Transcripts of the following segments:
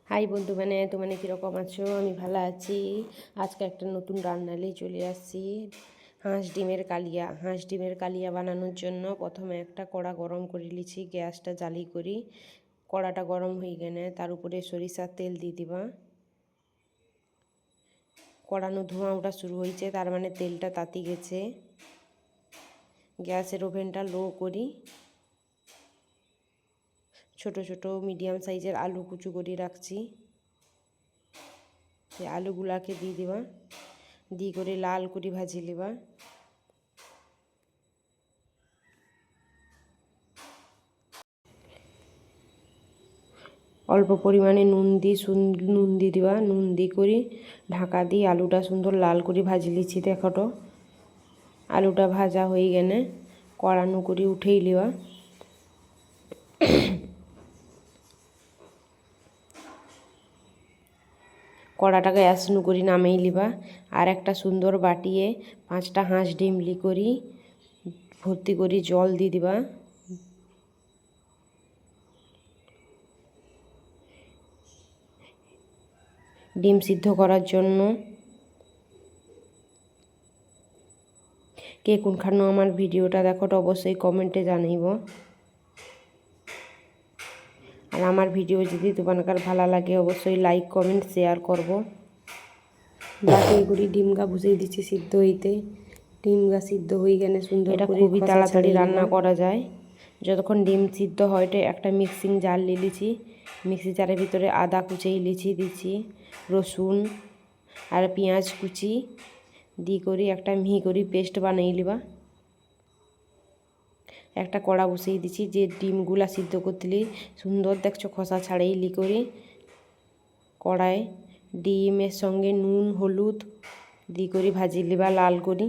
High বন্ধু, তোমার কীরকম আছো? আমি ভালো আছি। আজকে একটা নতুন রান্না নিয়ে চলে আসছি। হাঁস ডিমের কালিয়া বানানোর জন্য প্রথমে একটা কড়া গরম করে নিয়েছি, গ্যাসটা জ্বালি করি। কড়াটা গরম হয়ে গেলে তার উপরে সরিষার তেল দিয়ে দিবা। কড়ানো ধোঁয়া ওটা শুরু হয়েছে, তার মানে তেলটা তাতি গেছে। গ্যাসের ওভেনটা লো করি। ছোট ছোট মিডিয়াম সাইজের আলু কুচু করে রাখছি। এই আলুগুলাকে দিয়ে দিবা, দিয়ে করে লাল করে ভাজি নেবা। অল্প পরিমাণে নুন দিয়ে দিবা। নুন দিয়ে করে ঢাকা দিয়ে আলুটা সুন্দর লাল করে ভাজি লিছি। দেখো, আলুটা ভাজা হয়ে গেলে কড়ানো করে উঠেই নেওয়া। কড়াটাকে অ্যাসনু করি নামেই লিবা। আর একটা সুন্দর বাটিয়ে 5টা হাঁস ডিম করি ভর্তি করি জল দিয়ে দিবা। ডিম সিদ্ধ করার জন্য কে কোনখানে আমার ভিডিওটা দেখো তো অবশ্যই কমেন্টে জানাইব। আর আমার ভিডিও যদি তোমার ভালো লাগে অবশ্যই লাইক কমেন্ট শেয়ার করব। বাটি করে ডিমগা বসিয়ে দিচ্ছি সিদ্ধ হইতে। ডিমগা সিদ্ধ হয়ে গেলে সুন্দর এটা খুবই তাড়াতাড়ি রান্না করা যায়। যতক্ষণ ডিম সিদ্ধ হয় একটা মিক্সিং জার লিছি। মিক্সি জারের ভিতরে আদা কুচিয়ে দিচ্ছি, রসুন আর পেঁয়াজ কুচি দিয়ে করি একটা মিহি করি পেস্ট বানিয়ে লিবা। একটা কড়া বসিয়ে দিচ্ছি, যে ডিমগুলা সিদ্ধ করতেলি সুন্দর দেখছো খোসা ছাড়াই করি। কড়ায় ডিমের সঙ্গে নুন হলুদ দিয়ে করি ভাজি লিবা লাল করি।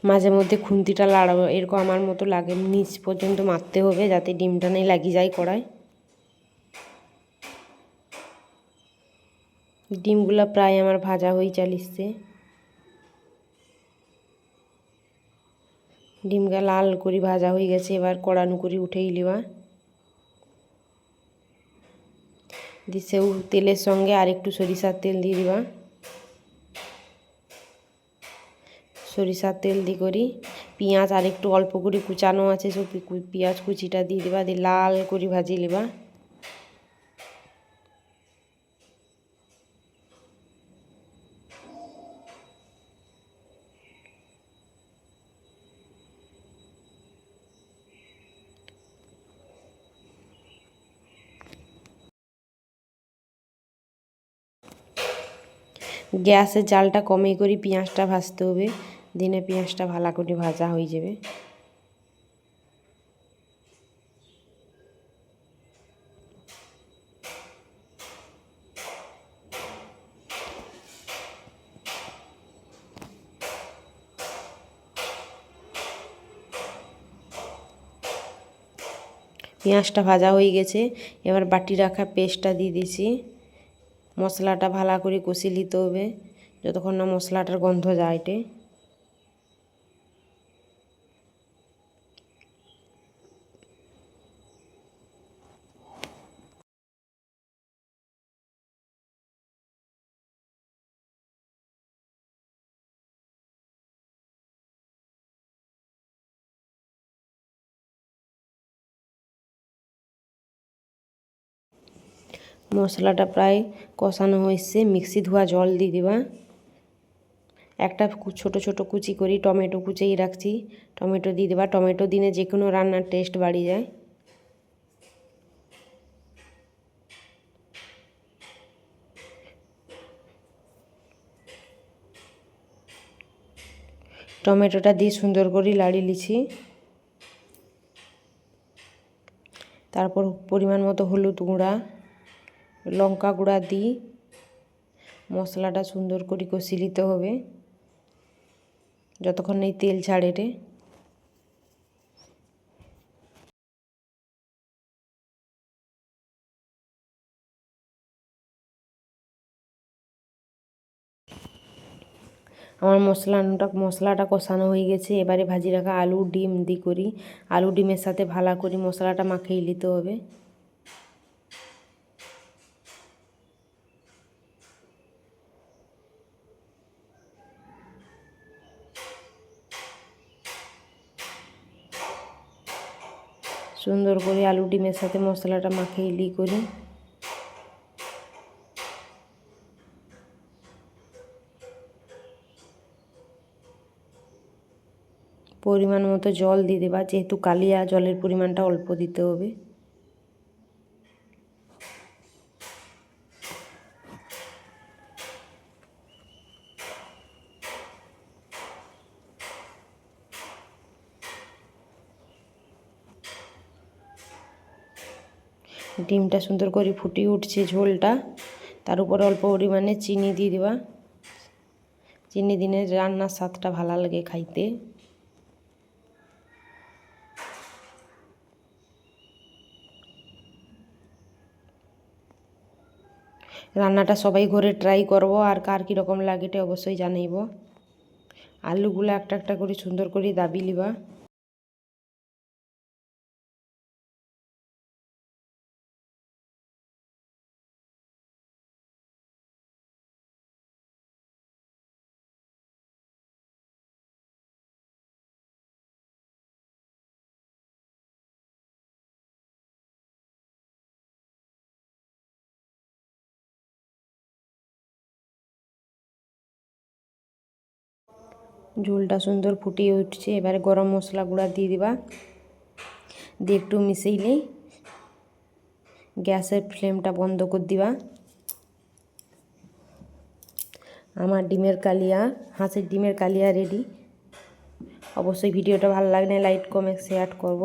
মাঝে মধ্যে খুন্তিটা লাড়াবো, এরকম আমার মতো লাগে, নিচ পর্যন্ত মারতে হবে যাতে ডিমটা নেই লাগিয়ে যায় কড়ায়। ডিমগুলো প্রায় আমার ভাজা হয়ে চালিচ্ছে। ডিমগা লাল করে ভাজা হয়ে গেছে, এবার কড়ানো করে উঠেই লিবা। দিছেও তেলের সঙ্গে আর একটু সরিষার তেল দিয়ে দিবা। সরিষার তেল দিয়ে করি পেঁয়াজ আর একটু অল্প করে কুচানো আছে, সব পেঁয়াজ কুচিটা দিয়ে দিবা, দিয়ে লাল করে ভাজি লিবা। গ্যাসের জালটা কমে করে পেঁয়াজটা ভাজতে হবে, দিনে পেঁয়াজটা ভালো করে ভাজা হয়ে যাবে। পেঁয়াজটা ভাজা হয়ে গেছে, এবার বাটি রাখা পেস্টটা দিয়ে দিছি। মশলাটা ভালো করে কষিয়ে নিতে হবে যতক্ষণ না মশলাটার গন্ধ যায়টে। মশলাটা প্রায় কষানো হয়েছে, মিক্সি ধোয়া জল দিয়ে দিবা। একটা ছোট ছোট কুচি করি টমেটো কুচিয়ে রাখছি, টমেটো দিয়ে দেবা। টমেটো দিনে যে কোনো রান্নার টেস্ট বাড়ি যায়। টমেটোটা দিয়ে সুন্দর করে লাড়িয়ে লিছি। তারপর পরিমাণ মতো হলুদ গুঁড়া লঙ্কা গুঁড়া দিই মশলাটা সুন্দর করে কষিয়ে নিতে হবে যতক্ষণ এই তেল ছাড়ে রে। আমার মশলাটা কষানো হয়ে গেছে। এবারে ভাজি রাখা আলু ডিম করি আলু ডিমের সাথে ভালো করে মশলাটা মাখিয়ে নিতে হবে। সুন্দর করে আলু ডিমের সাথে মশলাটা মাখিয়ে করি। পরিমাণ মতো জল দিয়ে দেবা, যেহেতু কালিয়া জলের পরিমাণটা অল্প দিতে হবে। ডিমটা সুন্দর করে ফুটিয়ে উঠছে ঝোলটা, তার উপর অল্প পরিমাণে চিনি দিয়ে দেবা। চিনি দিলে রান্নার স্বাদটা ভালো লাগে খাইতে। রান্নাটা সবাই ঘরে ট্রাই করব, আর কার কীরকম লাগে এটা অবশ্যই জানাইব। আলুগুলো একটা একটা করে সুন্দর করে দাবি লিবা। ঝোলটা সুন্দর ফুটিয়ে উঠছে। এবারে গরম মশলা গুঁড়া দিয়ে দিবা, দিয়ে একটু মিশাইলেই গ্যাসের ফ্লেমটা বন্ধ করে দিবা। আমার হাঁসের ডিমের কালিয়া রেডি। অবশ্যই ভিডিওটা ভালো লাগলে লাইক কমেন্ট শেয়ার করব।